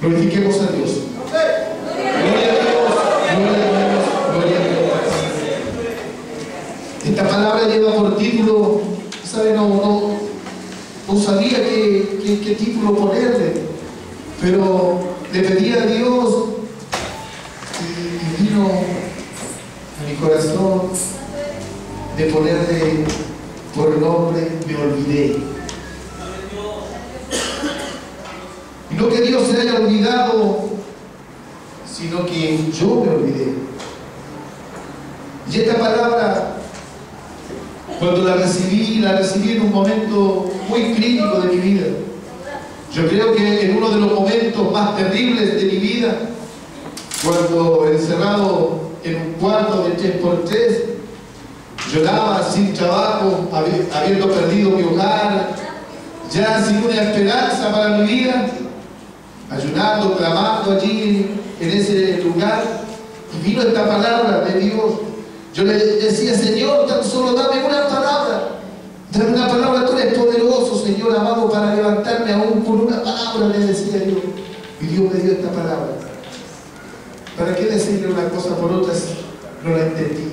Glorifiquemos a Dios. Gloria a Dios, gloria a Dios, gloria a Dios. Esta palabra lleva por título, ¿sabe? No sabía qué título ponerle, pero le pedí a Dios y vino a mi corazón de ponerle por nombre Me Olvidé. Y no que Dios se haya olvidado, sino que yo me olvidé. Y esta palabra, cuando la recibí en un momento muy crítico de mi vida. Yo creo que en uno de los momentos más terribles de mi vida, cuando encerrado en un cuarto de 3x3, lloraba sin trabajo, habiendo perdido mi hogar, ya sin una esperanza para mi vida, ayunando, clamando allí en ese lugar, y vino esta palabra de Dios. Yo le decía: Señor, tan solo dame una palabra, tú eres poderoso, Señor amado, para levantarme aún por una palabra, le decía yo. Y Dios me dio esta palabra. ¿Para qué decirle una cosa por otra si no la entendí?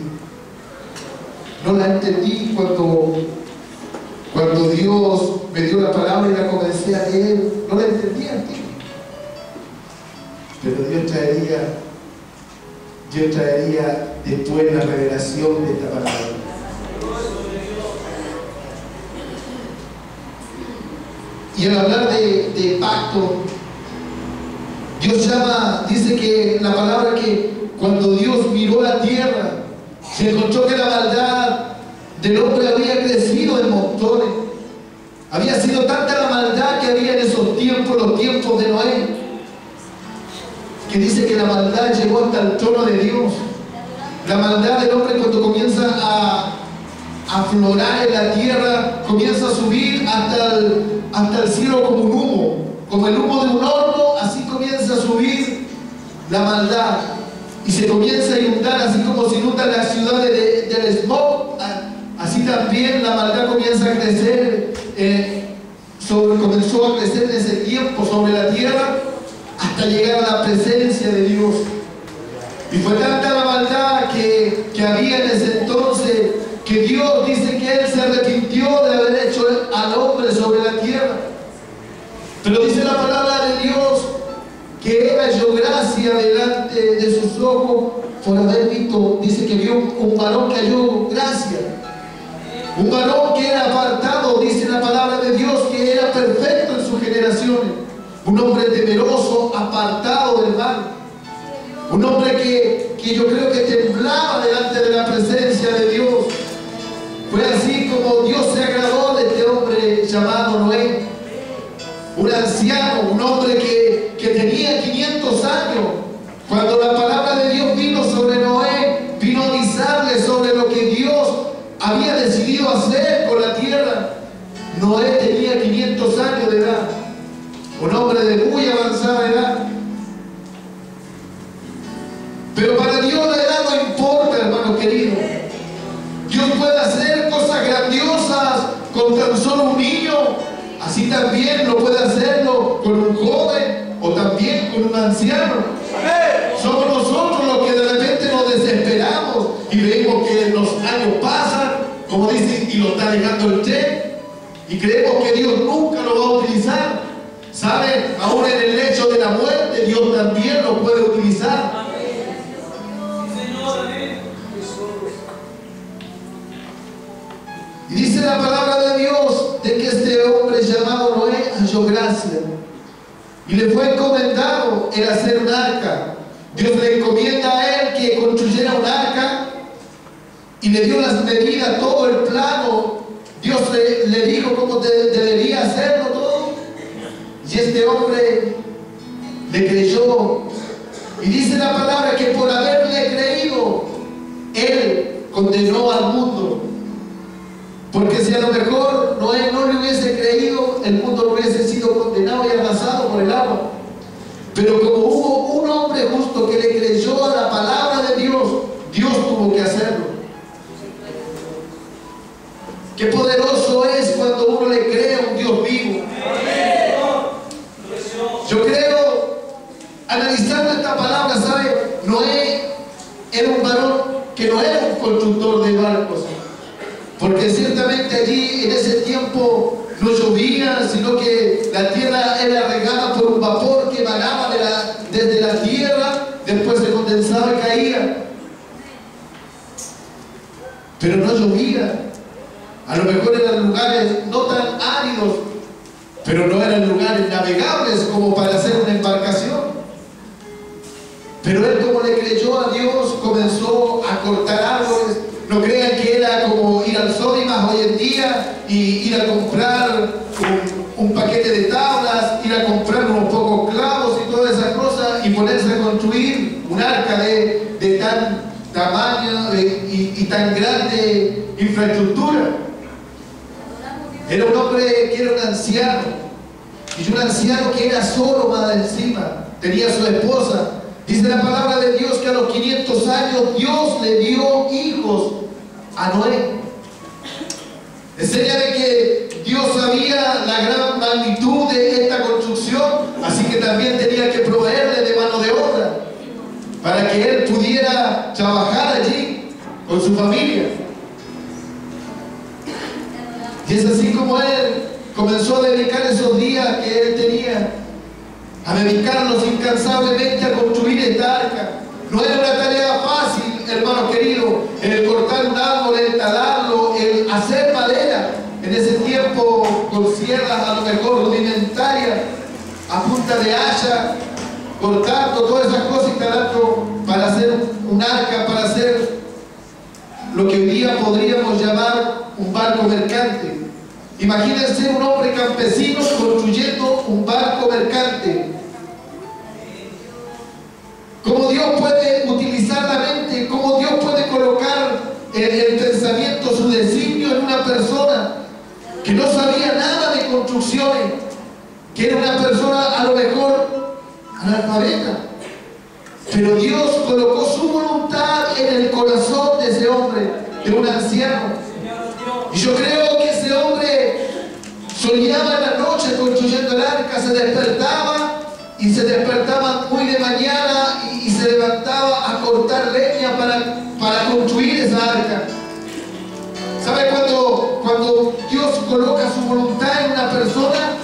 No la entendí cuando Dios me dio la palabra y la comencé a leer. No la entendí al tiempo. Pero Dios traería después la revelación de esta palabra. Y al hablar de pacto, Dios dice que la palabra que cuando Dios miró la tierra, se encontró que la maldad del hombre había crecido en montones. Había sido tanta la maldad que había en esos tiempos, los tiempos de Noé, que dice que la maldad llegó hasta el trono de Dios. La maldad del hombre, cuando comienza a aflorar en la tierra, comienza a subir hasta el cielo como un humo, como el humo de un horno. Así comienza a subir la maldad y se comienza a inundar, así como se inundan las ciudades del smog. Así también la maldad comienza a crecer, comenzó a crecer en ese tiempo sobre la tierra, hasta llegar a la presencia de Dios. Y fue tanta la maldad que había en ese entonces, que Dios dice que Él se arrepintió de haber hecho al hombre sobre la tierra. Pero dice la palabra de Dios que Él halló gracia delante de sus ojos por haber visto, dice que vio un varón que halló gracia. Un varón que era apartado, dice la palabra de Dios, que era perfecto en sus generaciones. Un hombre temeroso, apartado del mal. Un hombre que yo creo que temblaba delante de la presencia de Dios. Fue así como Dios se agradó de este hombre llamado Noé. Un anciano, un hombre que tenía 500 años. Cuando la palabra de Dios vino sobre Noé, vino a avisarle sobre lo que Dios había decidido hacer con la tierra. Noé tenía 500 años de edad. Un hombre de muy avanzada edad. Pero para Dios la edad no importa, hermano querido. Dios puede hacer cosas grandiosas con tan solo un niño. Así también lo puede hacerlo con un joven o también con un anciano. Somos nosotros los que de repente nos desesperamos y vemos que los años pasan, como dicen, y lo está dejando el tren, y creemos que Dios nunca lo va a utilizar. ¿Saben? Aún en el lecho de la muerte, Dios también lo puede utilizar. Y dice la palabra de Dios de que este hombre llamado Noé halló gracia y le fue encomendado el hacer un arca. Dios le encomienda a él que construyera un arca y le dio las medidas, todo el plano. Dios le dijo cómo debería hacerlo todo. Y este hombre le creyó. Y dice la palabra que por haberle creído, él condenó al mundo. Porque si a lo mejor Noé no le hubiese creído, el mundo no hubiese sido condenado y arrasado por el agua. Pero como hubo un hombre justo que le creyó a la palabra de Dios, Dios tuvo que hacerlo. Qué poderoso es cuando uno le cree a un Dios vivo. Yo creo analizando esta palabra, ¿sabe? Noé era un varón que no era un constructor de barcos, porque ciertamente allí en ese tiempo no llovía, sino que la tierra era regada por un vapor que emanaba desde la tierra, después se condensaba y caía. Pero no llovía. A lo mejor eran lugares no tan áridos, pero no eran lugares navegables como para hacer una embarcación. Pero él, como le creyó a Dios, comenzó a cortar árboles. No crean que era como ir al Sodimac hoy en día y ir a comprar un paquete de tablas, ir a comprar unos pocos clavos y todas esas cosas y ponerse a construir un arca de tan tamaño y tan grande infraestructura. Era un hombre que era un anciano, y un anciano que era solo más encima, tenía su esposa. Dice la palabra de Dios que a los 500 años Dios le dio hijos a Noé. Enseña de que Dios sabía la gran magnitud de esta construcción, así que también tenía que proveerle de mano de obra para que él pudiera trabajar allí con su familia. Y es así como él comenzó a dedicar esos días que él tenía, a dedicarnos incansablemente a construir esta arca. No era una tarea fácil, hermano querido, el cortar un árbol, el talarlo, el hacer madera. En ese tiempo, con sierras a lo mejor rudimentarias, a punta de hacha, cortando todas esas cosas y talando para hacer un arca, para hacer lo que hoy día podríamos llamar un barco mercante. Imagínense un hombre campesino construyendo un barco mercante. Cómo Dios puede utilizar la mente, cómo Dios puede colocar el pensamiento, su designio en una persona que no sabía nada de construcciones, que era una persona a lo mejor analfabeta. Pero Dios colocó su voluntad en el corazón de ese hombre, de un anciano. Y yo creo que ese hombre soñaba en la noche construyendo el arca, se despertaba y se despertaba muy de mañana y se levantaba a cortar leña para construir esa arca. ¿Sabe cuando Dios coloca su voluntad en una persona?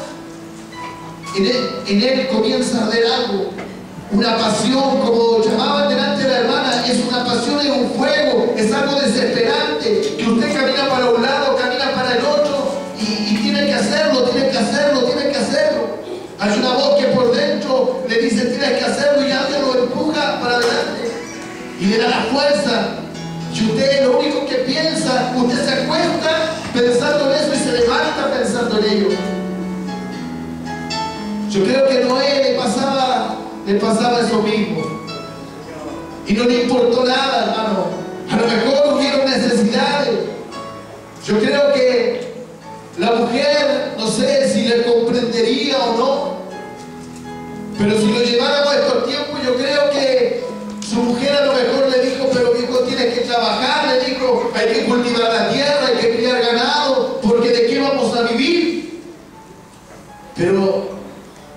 En él comienza a haber algo, una pasión, como llamaban delante de la hermana, es una pasión, es un fuego, es algo desesperante, que usted camina para un lado, camina para el otro y tiene que hacerlo, tiene que hacerlo, tiene que hacerlo. Hay una voz que por dentro le dice tienes que hacerlo y alguien lo empuja para adelante y le da la fuerza. Y usted lo único que piensa, usted se acuesta pensando en eso y se levanta pensando en ello. Yo creo que a Noé le pasaba eso mismo. Y no le importó nada, hermano. A lo mejor hubieron necesidades. Yo creo que la mujer, no sé si le comprendería o no, pero si lo lleváramos a estos tiempos, yo creo que su mujer a lo mejor le dijo, pero viejo, tienes que trabajar, le dijo, hay que cultivar la tierra, hay que criar ganado, porque ¿de qué vamos a vivir? Pero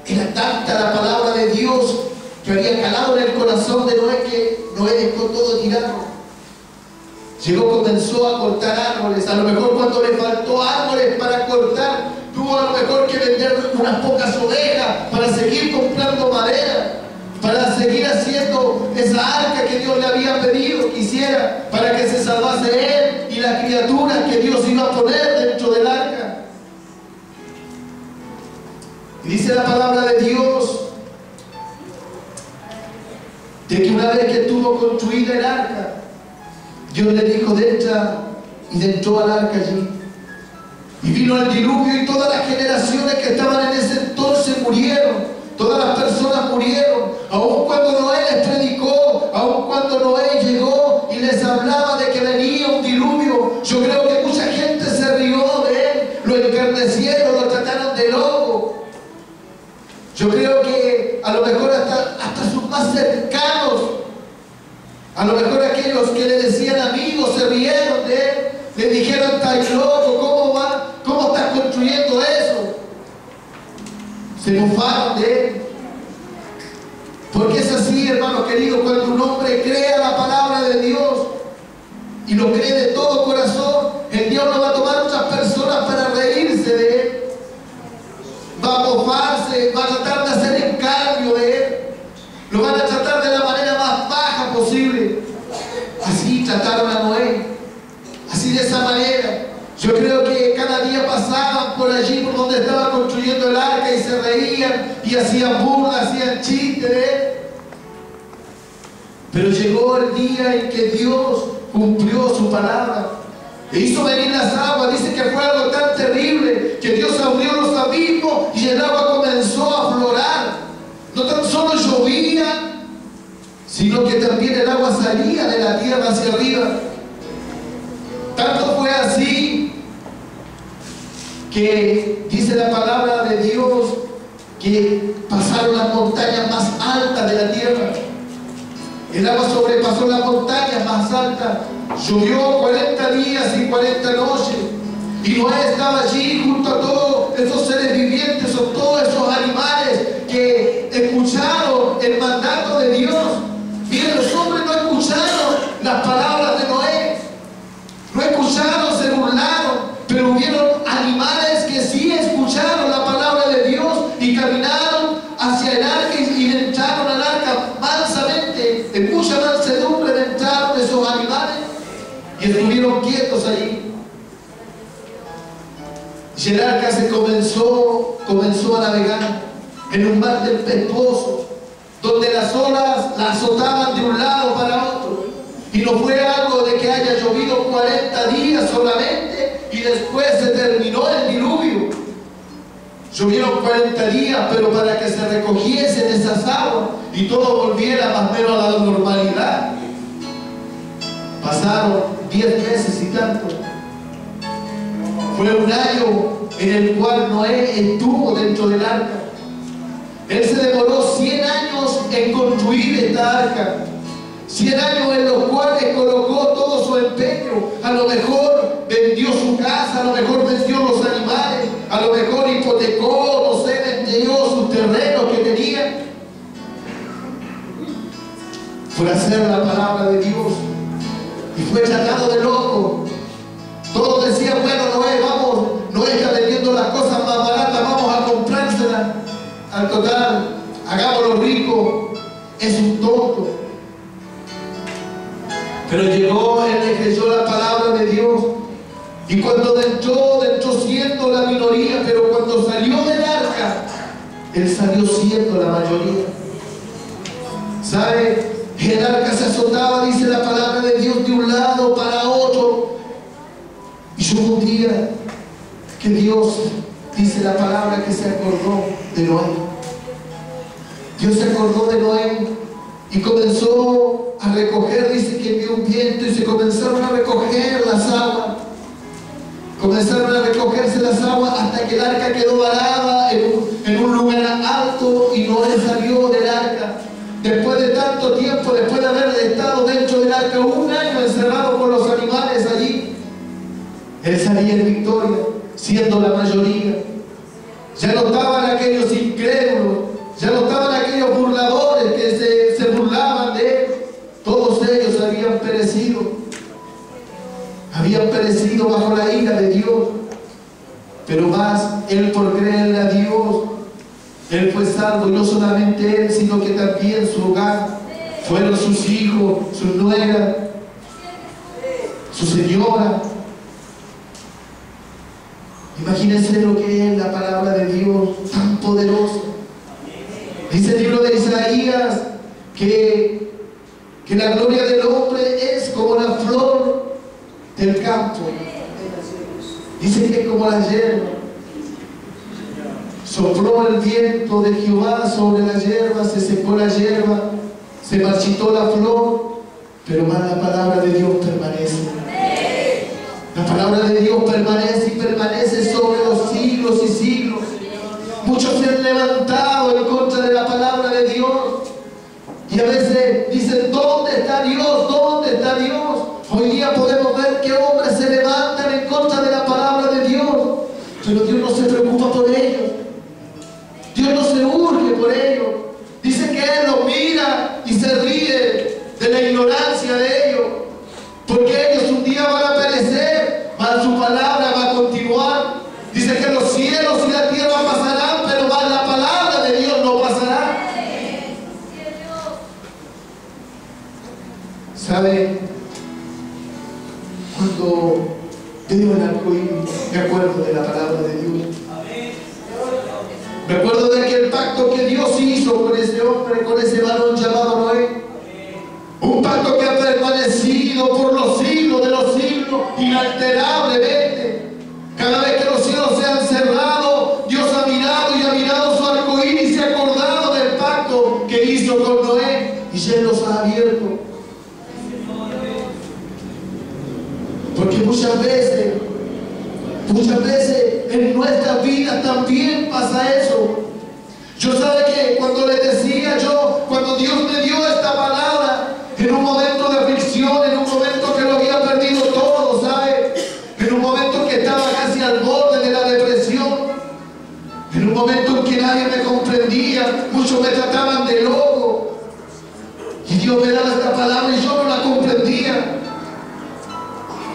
era tanta la palabra de Dios que había calado en el corazón de Noé que Noé dejó todo tirado. Llegó, comenzó a cortar árboles. A lo mejor cuando le faltó árboles para cortar, tuvo a lo mejor que vender unas pocas ovejas para seguir comprando madera, para seguir haciendo esa arca que Dios le había pedido que hiciera, para que se salvase él y las criaturas que Dios iba a poner dentro del arca. Y dice la palabra de Dios de que una vez que estuvo construida el arca, Dios le dijo, entra, y entró al arca allí. Y vino el diluvio y todas las generaciones que estaban en ese entonces murieron. Todas las personas murieron. Aun cuando Noé les predicó, aun cuando Noé llegó y les hablaba de que venía un diluvio, yo creo que mucha gente se rió de él, lo encarnecieron, lo trataron de loco. Yo creo que a lo mejor hasta sus más cercanos, a lo mejor aquellos que le decían amigos, se rieron de él, le dijeron, estás loco, ¿cómo estás construyendo eso? Se mofaron de él. ¿Por hermanos queridos, cuando un hombre crea la palabra de Dios y lo cree de todo corazón, el Dios no va a tomar muchas personas para reírse de él, va a mofarse, va a tratar de hacer encargo de él, lo van a tratar de la manera más baja posible. Así trataron a Noé, así de esa manera. Yo creo que cada día pasaban por allí, por donde estaba construyendo el arca, y se reían y hacían burla, hacían chistes de él. Pero llegó el día en que Dios cumplió su palabra e hizo venir las aguas. Dice que fue algo tan terrible que Dios abrió los abismos y el agua comenzó a aflorar. No tan solo llovía, sino que también el agua salía de la tierra hacia arriba. Tanto fue así que dice la palabra de Dios que pasaron las montañas más altas de la tierra. El agua sobrepasó las montañas más altas. Llovió 40 días y 40 noches. Y Noé estaba allí junto a todos esos seres vivientes, o todos esos animales que escucharon el mandato de Dios. Miren, los hombres no escucharon las palabras de Noé. No escucharon, se burlaron. Pero hubieron animales que sí escucharon la palabra de Dios y caminaron hacia el arca y entraron al arca mansamente. En mucha mansedumbre entraron esos animales y estuvieron quietos allí. Y el arca se comenzó a navegar en un mar tempestuoso, donde las olas la azotaban de un lado para otro. Y no fue algo de que haya llovido 40 días solamente y después se terminó el diluvio. Llovieron 40 días, pero para que se recogiesen esas aguas y todo volviera más o menos a la normalidad, pasaron 10 meses y tanto. Fue un año en el cual Noé estuvo dentro del arca. Él se demoró 100 años en construir esta arca. 100 años en los cuales colocó todo su empeño. A lo mejor vendió su casa, a lo mejor vendió los animales, a lo mejor hipotecó, no sé, vendió sus terrenos que tenía. Por hacer la palabra de Dios. Y fue tratado de loco. Todos decían, bueno, Noé, vamos, Noé está vendiendo las cosas más baratas, vamos a comprárselas. Al total, hagámoslo rico, es un tonto. Pero llegó, él le creyó la palabra de Dios. Y cuando entró siendo la minoría, pero cuando salió del arca, él salió siendo la mayoría. ¿Sabe? El arca se azotaba, dice la palabra de Dios, de un lado para otro. Y hubo un día que Dios, dice la palabra, que se acordó de Noé. Dios se acordó de Noé y comenzó a recoger, dice que envió un viento y se comenzaron a recoger las aguas. Comenzaron a recogerse las aguas hasta que el arca quedó varada en un lugar alto y Noé salió del arca. Después de tanto tiempo, después de haber estado dentro del arca un año encerrado con los animales allí, él salía en victoria, siendo la mayoría. Ya no estaban aquellos incrédulos, ya no estaban aquellos burladores que se burlaban de él. Todos ellos habían perecido bajo la ira de Dios. Pero más, él por creerle a Dios, él fue salvo, y no solamente él, sino que también su hogar, fueron sus hijos, su nuera, su señora. Imagínense lo que es la palabra de Dios, tan poderosa. Dice el libro de Isaías que la gloria del hombre es como la flor del campo. Dice que es como la hierba. Sopló el viento de Jehová sobre la hierba, se secó la hierba, se marchitó la flor, pero más la palabra de Dios permanece. La palabra de Dios permanece y permanece sobre los siglos y siglos. Muchos se han levantado en contra de la palabra de Dios. Y a veces dicen, ¿dónde está Dios? ¿Dónde está Dios? Hoy día podemos ver que hombres se levantan en contra de la palabra de Dios. Pero Dios no se preocupa por ellos. Dios no se urge por ellos. Dice que Él los mira y se ríe hombre, con ese varón llamado Noé. Un pacto que ha permanecido por los siglos de los siglos, inalterablemente. Cada vez que los cielos se han cerrado, Dios ha mirado su arco iris y se ha acordado del pacto que hizo con Noé y ya los ha abierto. Porque muchas veces en nuestra vida también pasa eso. Yo sabe que cuando les decía cuando Dios me dio esta palabra, en un momento de aflicción, en un momento que lo había perdido todo, ¿sabe? En un momento que estaba casi al borde de la depresión, en un momento en que nadie me comprendía, muchos me trataban de loco, y Dios me daba esta palabra y yo no la comprendía.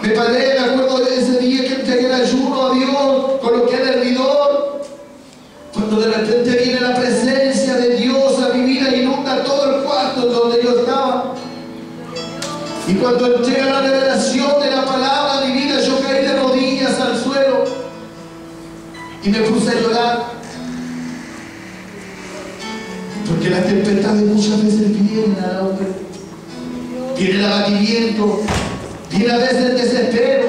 Me paré, me acuerdo de ese día que entregué el ayuno a Dios, coloqué el hervidor, cuando de repente viene la presencia de Dios a mi vida, inunda todo el cuarto donde yo estaba. Y cuando llega la revelación de la palabra a mi vida, yo caí de rodillas al suelo y me puse a llorar. Porque las tempestades muchas veces vienen al hombre. Viene el abatimiento, viene a veces el desespero,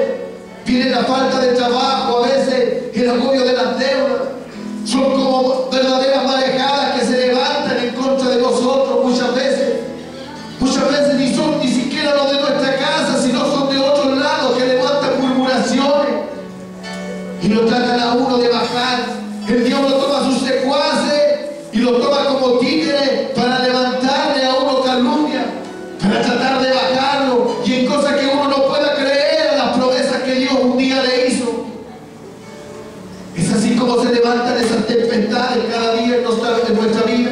viene la falta de trabajo, a veces el agobio de las deudas. Son como verdaderas marejadas que se levantan en contra de nosotros muchas veces. Muchas veces ni son ni siquiera los de nuestra casa, sino son de otros lados que levantan murmuraciones y lo tratan a uno de bajar. El diablo toma a sus secuaces y los toma como títeres para levantarle a uno calumnia, para tratar de bajarlo, y en cosas que uno no pueda creer a las promesas que Dios un día le hizo. Es así como se levantan esas tempestades cada día en nuestra vida.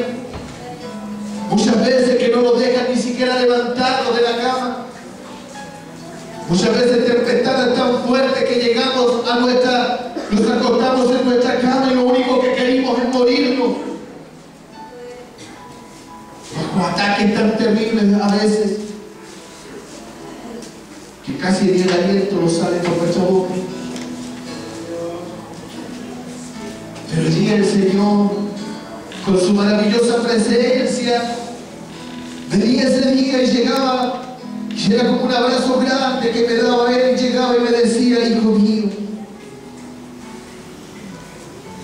Muchas veces que no nos dejan ni siquiera levantarnos de la cama. Muchas veces tempestades tan fuertes que llegamos nos acostamos en nuestra cama y lo único que queremos es morirnos. Bajo ataques tan terribles a veces que casi ni el aliento nos sale por nuestra boca. Pero llega el Señor con su maravillosa presencia. Venía ese día y llegaba, y era como un abrazo grande que me daba él, y llegaba y me decía: hijo mío,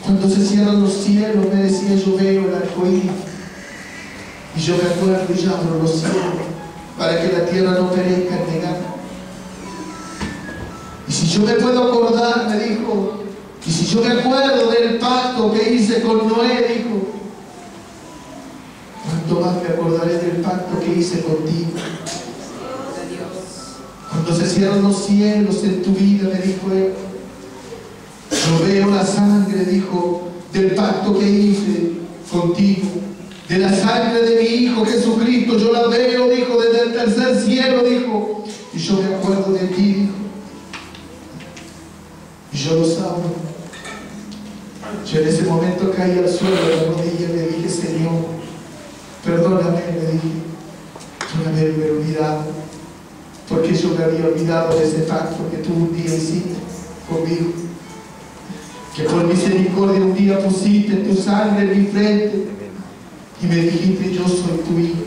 cuando se cierran los cielos, me decía, yo veo el arco iris, y yo me acuerdo y abro los cielos para que la tierra no perezca en negar. Y si yo me puedo acordar, me dijo, y si yo me acuerdo del pacto que hice con Noé, dijo, ¿cuánto más me acordaré del pacto que hice contigo? Cuando se cierran los cielos en tu vida, me dijo él, yo veo la sangre, dijo, del pacto que hice contigo, de la sangre de mi Hijo Jesucristo, yo la veo, dijo, desde el tercer cielo, dijo, y yo me acuerdo de ti, dijo, y yo lo sabía. Yo en ese momento caí al suelo de la rodilla y le dije, Señor, perdóname, le dije, yo me había olvidado, porque yo me había olvidado de ese pacto que tú un día hiciste conmigo, que por misericordia un día pusiste tu sangre en mi frente y me dijiste, yo soy tu hijo,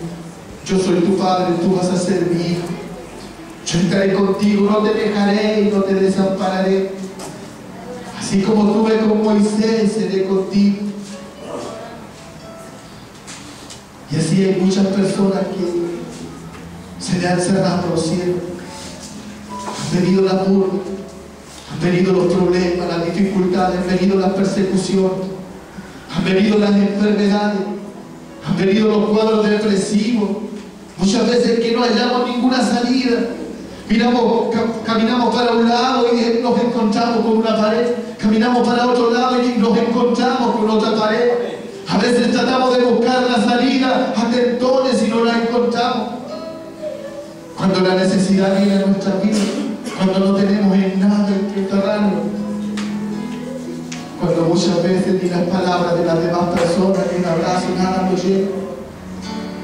yo soy tu padre, tú vas a ser mi hijo, yo estaré contigo, no te dejaré y no te desampararé. Así como tuve con Moisés, seré contigo. Y así hay muchas personas que se le han cerrado los cielos. Han venido la burla, han venido los problemas, las dificultades, han venido las persecuciones, han venido las enfermedades, han venido los cuadros depresivos. Muchas veces que no hallamos ninguna salida. Caminamos para un lado y nos encontramos con una pared. Caminamos para otro lado y nos encontramos con otra pared. A veces tratamos de buscar la salida a tentones y no la encontramos. Cuando la necesidad viene a nuestra vida, cuando no tenemos en nada en que enterrarnos, cuando muchas veces ni las palabras de las demás personas, ni un abrazo, nada nos llega,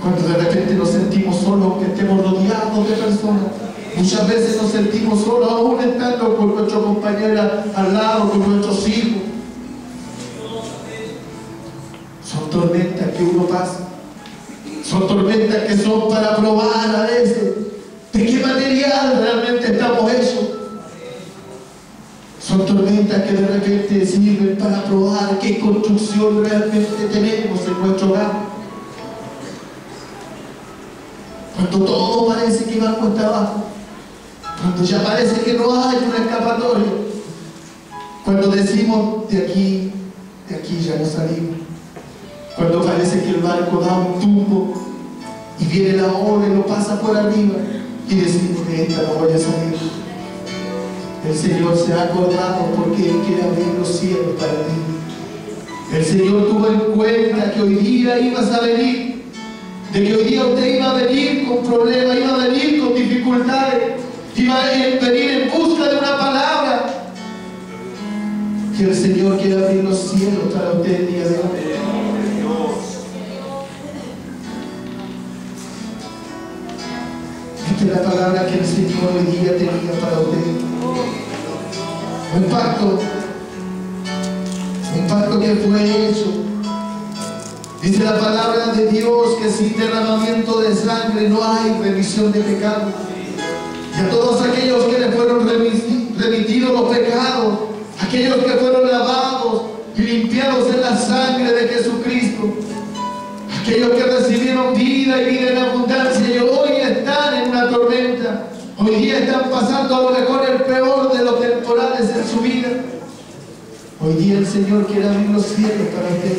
cuando de repente nos sentimos solos, que estemos rodeados de personas. Muchas veces nos sentimos solos, aún estando con nuestra compañera al lado, con nuestros hijos. Son tormentas que uno pasa. Son tormentas que son para probar a veces de qué material realmente estamos hechos. Son tormentas que de repente sirven para probar qué construcción realmente tenemos en nuestro hogar. Cuando todo parece que va cuesta abajo, cuando ya parece que no hay una escapatoria, cuando decimos de aquí ya no salimos, cuando parece que el barco da un tumbo y viene la ola y lo pasa por arriba y decimos de esta no voy a salir. El Señor se ha acordado porque Él quiere abrir los cielos para ti. El Señor tuvo en cuenta que hoy día ibas a venir, de que hoy día usted iba a venir con problemas, iba a venir con dificultades, iba a venir en busca de una palabra. Que el Señor quiere abrir los cielos para usted el día de hoy. Esta es la palabra que el Señor hoy día tenía para usted. Un pacto que fue hecho. Dice la palabra de Dios que sin derramamiento de sangre no hay remisión de pecados. Y a todos aquellos que le fueron remitidos los pecados, aquellos que fueron lavados y limpiados en la sangre de Jesucristo, aquellos que recibieron vida y vida en abundancia y hoy están en una tormenta, hoy día están pasando a lo mejor el peor de los temporales en su vida. Hoy día el Señor quiere abrir los cielos para usted.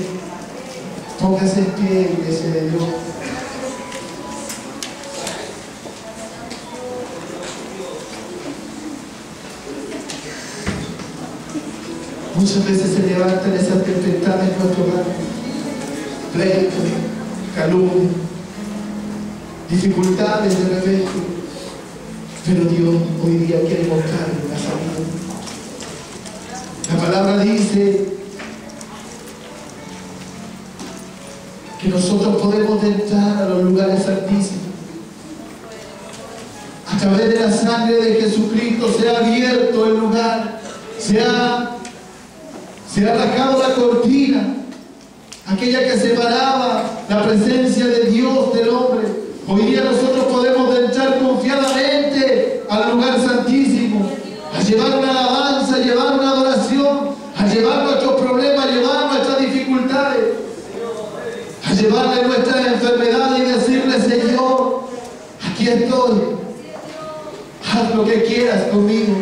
Póngase en pie, iglesia de Dios. Muchas veces se levantan esas tempestades en nuestro hogar. Pleito, calumnia, dificultades de repente. Pero Dios hoy día quiere mostrarle la salida. La palabra dice que nosotros podemos entrar a los lugares santísimos. A través de la sangre de Jesucristo se ha abierto el lugar, se ha rajado la cortina, aquella que separaba la presencia de Dios del hombre. Hoy día nosotros podemos entrar confiadamente al lugar santísimo, a llevar una alabanza, a llevar una adoración, a llevar nuestros problemas, a llevar nuestras dificultades, a llevarle nuestras enfermedades y decirle: Señor, aquí estoy, haz lo que quieras conmigo.